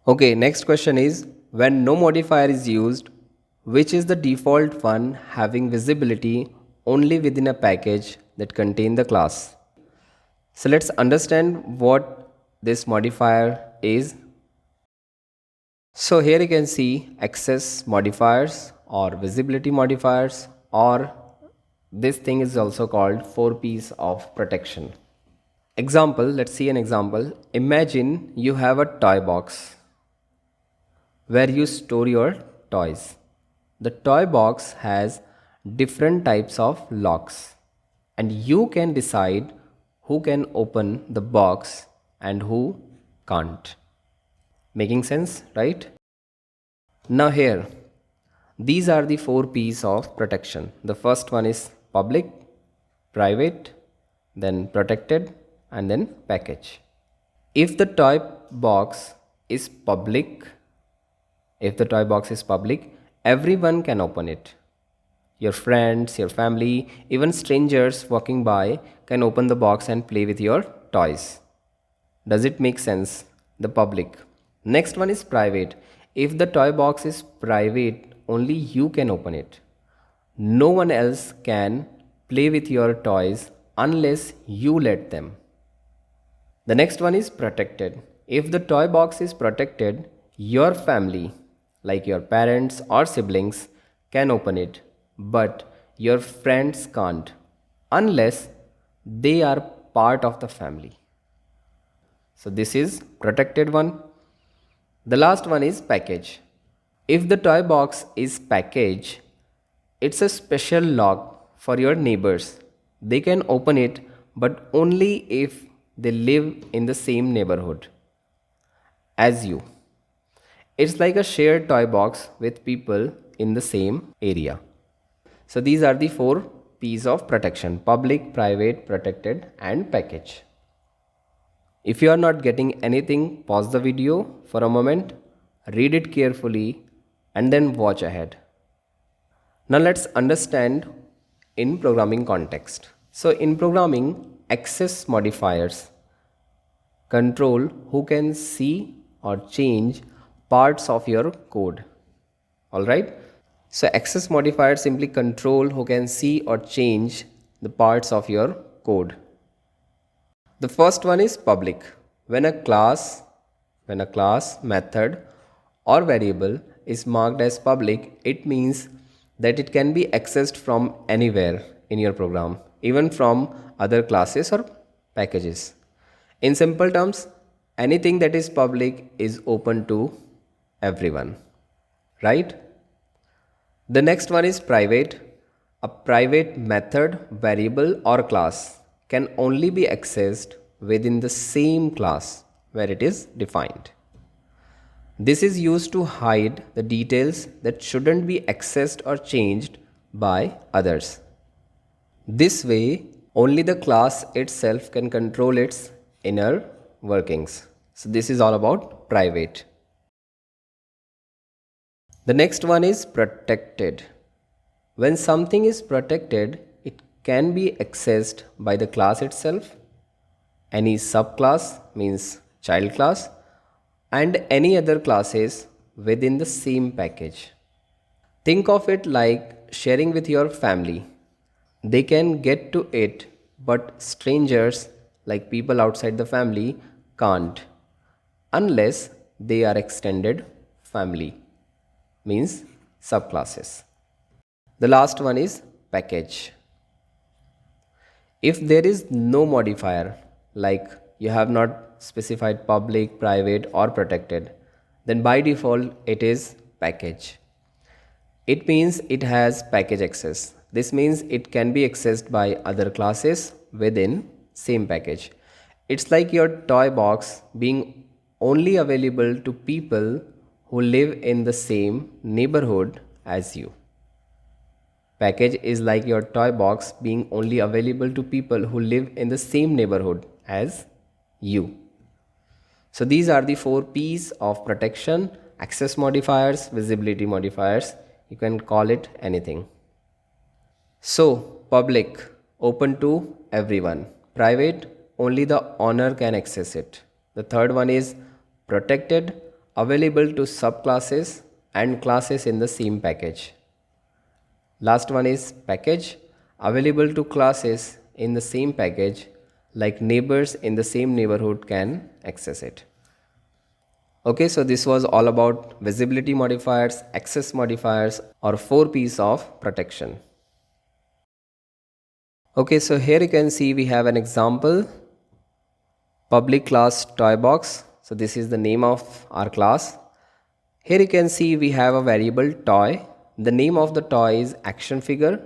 Okay, next question is when no modifier is used, which is the default one having visibility only within a package that contain the class? So let's understand what this modifier is. So here you can see access modifiers or visibility modifiers, or this thing is also called 4 P's of protection. Example, let's see an example. Imagine you have a toy box where you store your toys. The toy box has different types of locks, and you can decide who can open the box and who can't. Making sense, right? Now, here, these are the 4 P's of protection. The first one is public, private, then protected, and then package. If the toy box is public, everyone can open it. Your friends, your family, even strangers walking by can open the box and play with your toys. Does it make sense? The public. Next one is private. If the toy box is private, only you can open it. No one else can play with your toys unless you let them. The next one is protected. If the toy box is protected, your family, like your parents or siblings, can open it, but your friends can't unless they are part of the family. So this is protected one. The last one is package. If the toy box is package, it's a special lock for your neighbors. They can open it, but only if they live in the same neighborhood as you. It's like a shared toy box with people in the same area. So these are the 4 P's of protection: public, private, protected, and package. If you are not getting anything, pause the video for a moment, read it carefully, and then watch ahead. Now let's understand in programming context. So in programming, access modifiers control who can see or change parts of your code. Alright? So access modifiers simply control who can see or change the parts of your code. The first one is public. When a class, method, or variable is marked as public, it means that it can be accessed from anywhere in your program, even from other classes or packages. In simple terms, anything that is public is open to everyone, right? The next one is private. A private method, variable, or class can only be accessed within the same class where it is defined. This is used to hide the details that shouldn't be accessed or changed by others. This way, only the class itself can control its inner workings. So this is all about private. The next one is protected. When something is protected, it can be accessed by the class itself, any subclass means child class, and any other classes within the same package. Think of it like sharing with your family. They can get to it, but strangers, like people outside the family, can't unless they are extended family, means subclasses. The last one is package. If there is no modifier, like you have not specified public, private, or protected, then by default it is package. It means it has package access. This means it can be accessed by other classes within same package. It's like your toy box being only available to people who live in the same neighborhood as you. Package is like your toy box being only available to people who live in the same neighborhood as you. So these are the 4 P's of protection: access modifiers, visibility modifiers. You can call it anything. So public, open to everyone. Private, only the owner can access it. The third one is protected. available to subclasses and classes in the same package. Last one is package, available to classes in the same package, like neighbors in the same neighborhood can access it. Okay, so this was all about visibility modifiers, access modifiers, or 4 P's of protection. Okay, so here you can see we have an example, public class toy box. So this is the name of our class. Here you can see we have a variable toy. The name of the toy is action figure,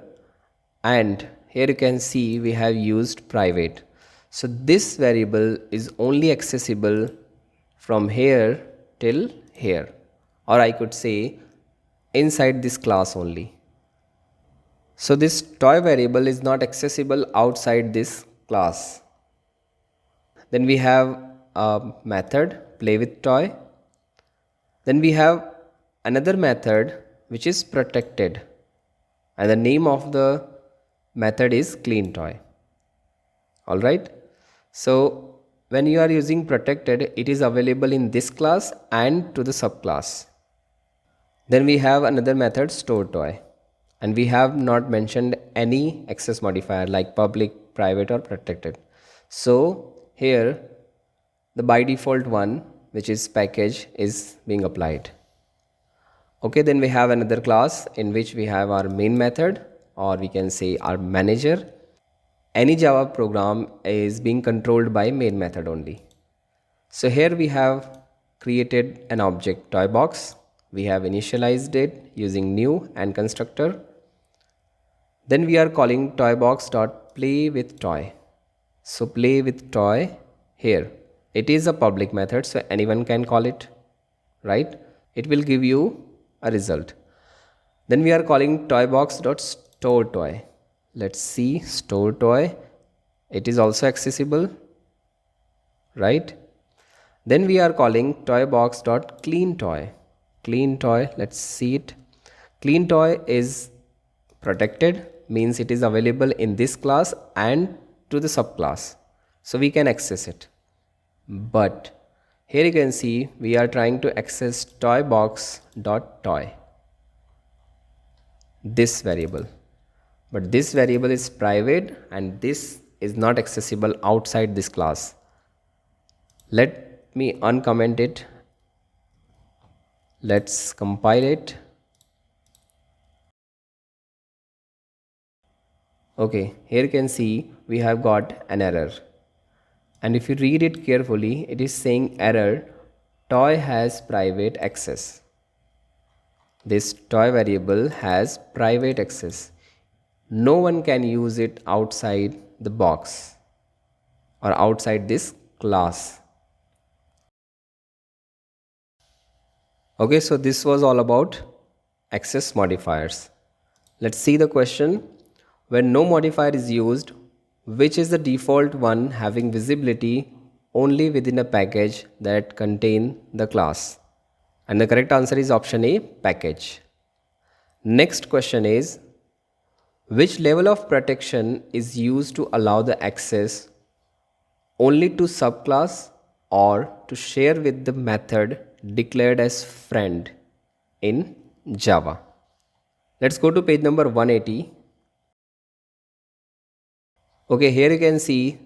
and here you can see we have used private. So this variable is only accessible from here till here, or I could say inside this class only. So this toy variable is not accessible outside this class. Then we have a method play with toy. Then we have another method which is protected, and the name of the method is clean toy. Alright, so when you are using protected, it is available in this class and to the subclass. Then we have another method store toy, and we have not mentioned any access modifier like public, private, or protected. So here the by default one, which is package, is being applied. Okay, then we have another class in which we have our main method, or we can say our manager. Any Java program is being controlled by main method only. So here we have created an object toy box. We have initialized it using new and constructor. Then we are calling toybox.play with toy. So play with toy here. It is a public method, so anyone can call it, right? It will give you a result. Then we are calling toybox.store toy. Let's see, store toy. It is also accessible, right? Then we are calling toybox.clean toy. Clean toy, let's see it. Clean toy is protected, means it is available in this class and to the subclass, so we can access it. But here you can see we are trying to access toybox.toy, this variable. But this variable is private and this is not accessible outside this class. Let me uncomment it. Let's compile it. Okay, here you can see we have got an error. And if you read it carefully, it is saying error, toy has private access. This toy variable has private access. No one can use it outside the box or outside this class. Okay, so this was all about access modifiers. Let's see the question. When no modifier is used, which is the default one having visibility only within a package that contain the class? And the correct answer is option A, package. Next question is, which level of protection is used to allow the access only to subclass or to share with the method declared as friend in Java? Let's go to page number 180. Okay, here you can see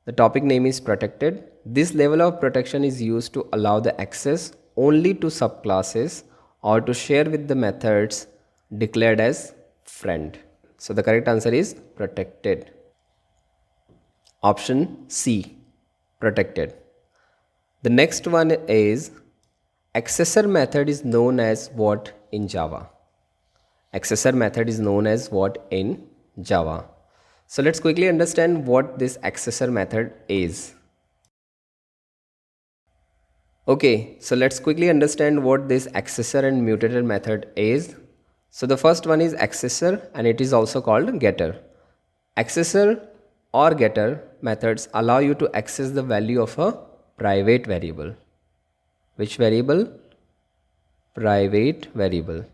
the topic name is protected. This level of protection is used to allow the access only to subclasses or to share with the methods declared as friend. So the correct answer is protected. Option C, protected. The next one is, accessor method is known as what in Java? Accessor method is known as what in Java? So let's quickly understand what this accessor method is. Okay, so let's quickly understand what this accessor and mutator method is. So the first one is accessor, and it is also called getter. Accessor or getter methods allow you to access the value of a private variable. Which variable? Private variable.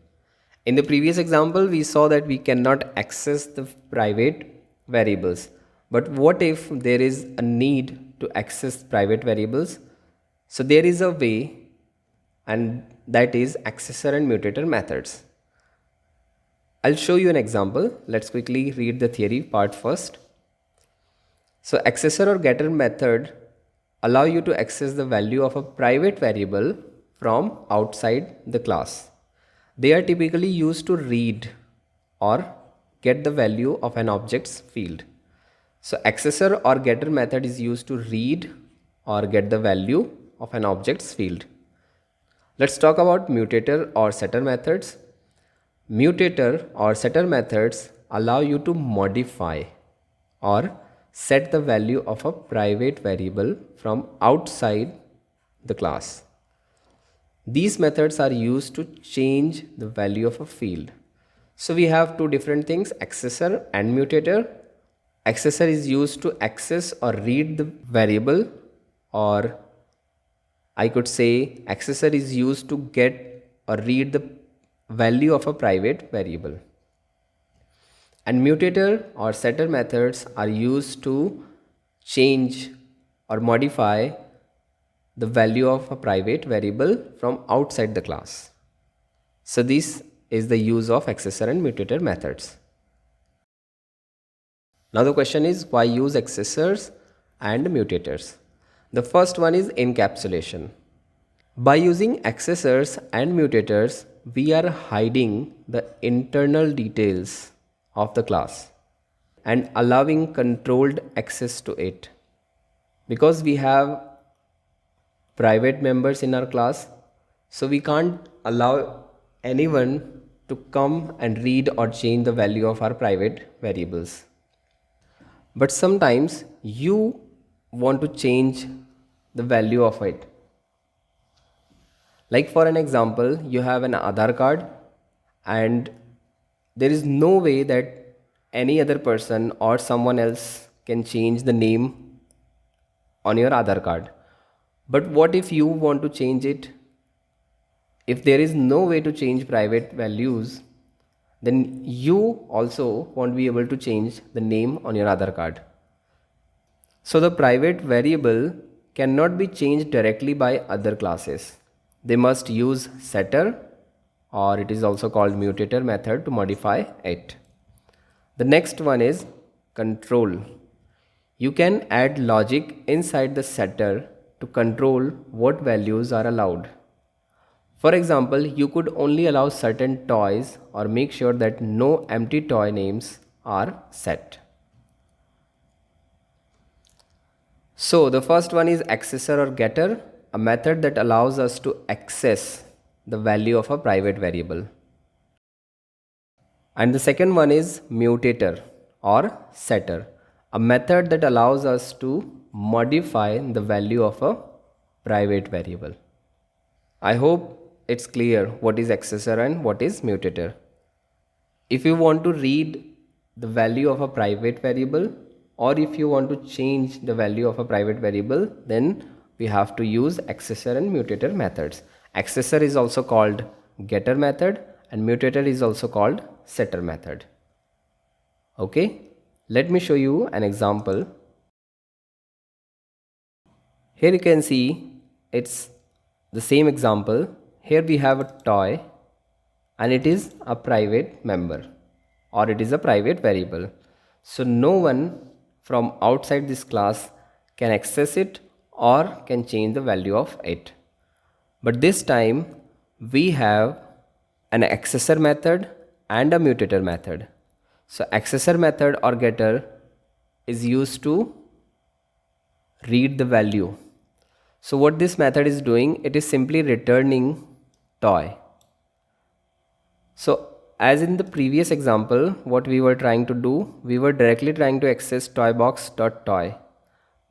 In the previous example, we saw that we cannot access the private variables. But what if there is a need to access private variables? So there is a way and that is accessor and mutator methods. I'll show you an example. Let's quickly read the theory part first. So accessor or getter method allow you to access the value of a private variable from outside the class. They are typically used to read or get the value of an object's field. So accessor or getter method is used to read or get the value of an object's field. Let's talk about mutator or setter methods. Mutator or setter methods allow you to modify or set the value of a private variable from outside the class. These methods are used to change the value of a field. So we have two different things, accessor and mutator. Accessor is used to access or read the variable, or I could say accessor is used to get or read the value of a private variable. And mutator or setter methods are used to change or modify the value of a private variable from outside the class. So this is the use of accessor and mutator methods. Now the question is, why use accessors and mutators? The first one is encapsulation. By using accessors and mutators, we are hiding the internal details of the class and allowing controlled access to it. Because we have private members in our class, so we can't allow anyone to come and read or change the value of our private variables. But sometimes you want to change the value of it. Like for an example, you have an Aadhaar card and there is no way that any other person or someone else can change the name on your Aadhaar card. But what if you want to change it? If there is no way to change private values, then you also won't be able to change the name on your Aadhaar card. So the private variable cannot be changed directly by other classes. They must use setter, or it is also called mutator method, to modify it. The next one is control. You can add logic inside the setter to control what values are allowed. For example, you could only allow certain toys or make sure that no empty toy names are set. So the first one is accessor or getter, a method that allows us to access the value of a private variable. And the second one is mutator or setter, a method that allows us to modify the value of a private variable. I hope it's clear what is accessor and what is mutator. If you want to read the value of a private variable, or if you want to change the value of a private variable, then we have to use accessor and mutator methods. Accessor is also called getter method and mutator is also called setter method. Okay, let me show you an example. Here you can see it's the same example. Here we have a toy and it is a private member, or it is a private variable. So no one from outside this class can access it or can change the value of it. But this time we have an accessor method and a mutator method. So accessor method or getter is used to read the value. So what this method is doing, it is simply returning toy. So as in the previous example, what we were trying to do, we were directly trying to access toybox.toy.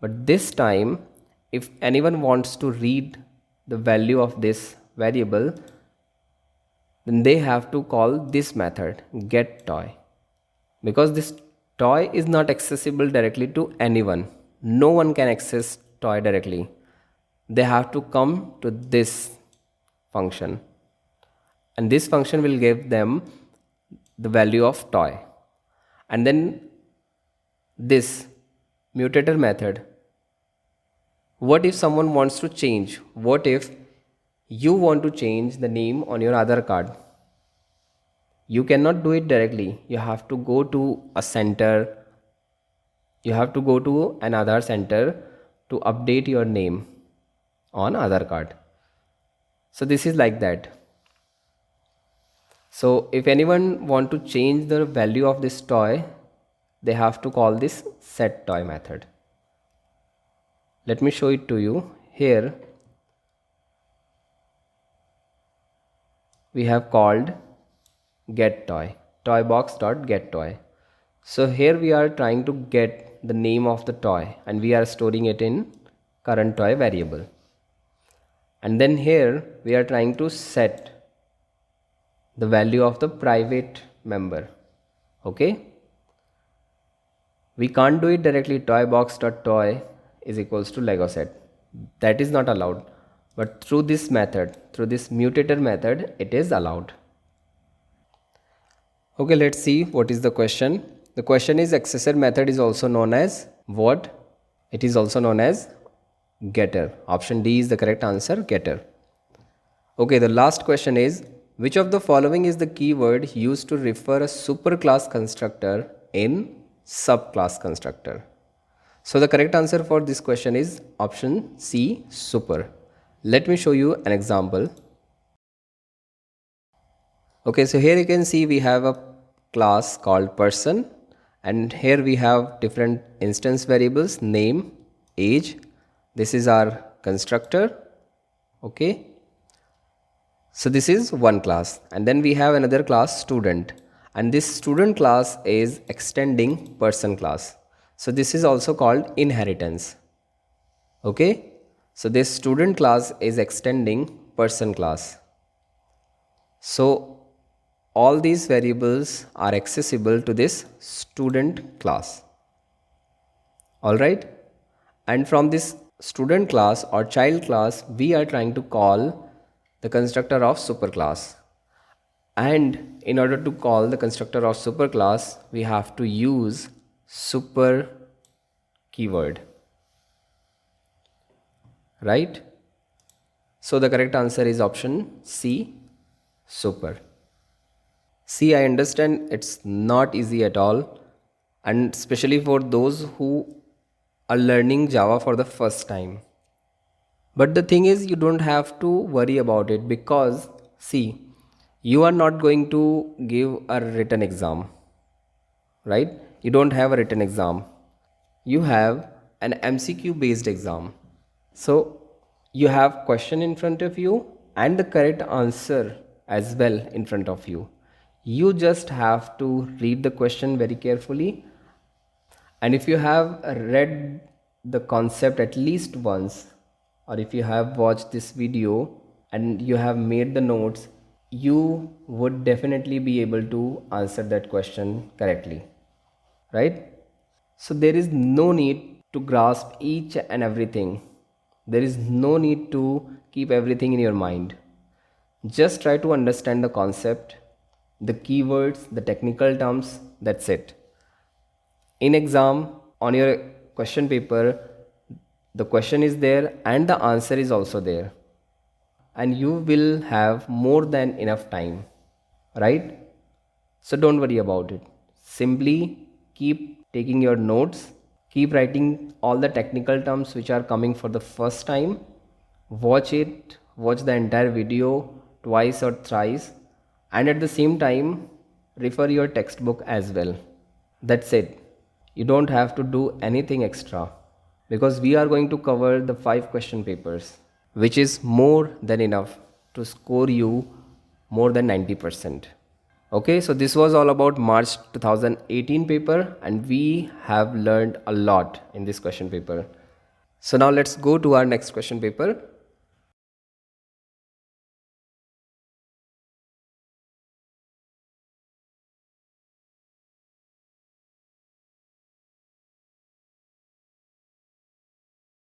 But this time, if anyone wants to read the value of this variable, then they have to call this method getToy. Because this toy is not accessible directly to anyone. No one can access toy directly. They have to come to this function. And this function will give them the value of toy. And then this mutator method. What if someone wants to change? What if You want to change the name on your Aadhaar card. You cannot do it directly. You have to go to a center. You have to go to an Aadhaar center to update your name on Aadhaar card. So this is like that. So if anyone want to change the value of this toy, they have to call this set toy method. Let me show it to you. Here we have called get toy, toybox.getToy. So here we are trying to get the name of the toy and we are storing it in current toy variable. And then here we are trying to set the value of the private member. Okay, we can't do it directly. Toybox.toy is equals to Lego set. That is not allowed, but through this method, through this mutator method, it is allowed. Okay, let's see what is the question. The question is accessor method is also known as what? It is also known as getter. Option D is the correct answer, getter. Okay, the last question is, which of the following is the keyword used to refer a superclass constructor in subclass constructor? So the correct answer for this question is option C, super. Let me show you an example. Okay, so here you can see we have a class called person, and here we have different instance variables, name, age. This is our constructor. Okay, so this is one class, and then we have another class, student, and this student class is extending person class. So this is also called inheritance. Okay, so this student class is extending person class. So all these variables are accessible to this student class. All right, and from this student class or child class, we are trying to call the constructor of superclass. And in order to call the constructor of superclass, we have to use super keyword, right? So the correct answer is option C, super. See, I understand it's not easy at all, and especially for those who are learning Java for the first time. But the thing is, you don't have to worry about it, because see, you are not going to give a written exam, right? You don't have a written exam. You have an MCQ based exam. So you have question in front of you and the correct answer as well in front of you. You just have to read the question very carefully, and if you have read the concept at least once, or if you have watched this video and you have made the notes, you would definitely be able to answer that question correctly, right? So there is no need to grasp each and everything. There is no need to keep everything in your mind. Just try to understand the concept, the keywords, the technical terms, that's it. In exam, on your question paper, the question is there and the answer is also there, and you will have more than enough time, right? So don't worry about it. Simply keep taking your notes, keep writing all the technical terms which are coming for the first time. Watch the entire video twice or thrice, and at the same time refer your textbook as well. That's it. You don't have to do anything extra, because we are going to cover the 5 question papers, which is more than enough to score you more than 90%. Okay, so this was all about March 2018 paper, and we have learned a lot in this question paper. So now let's go to our next question paper,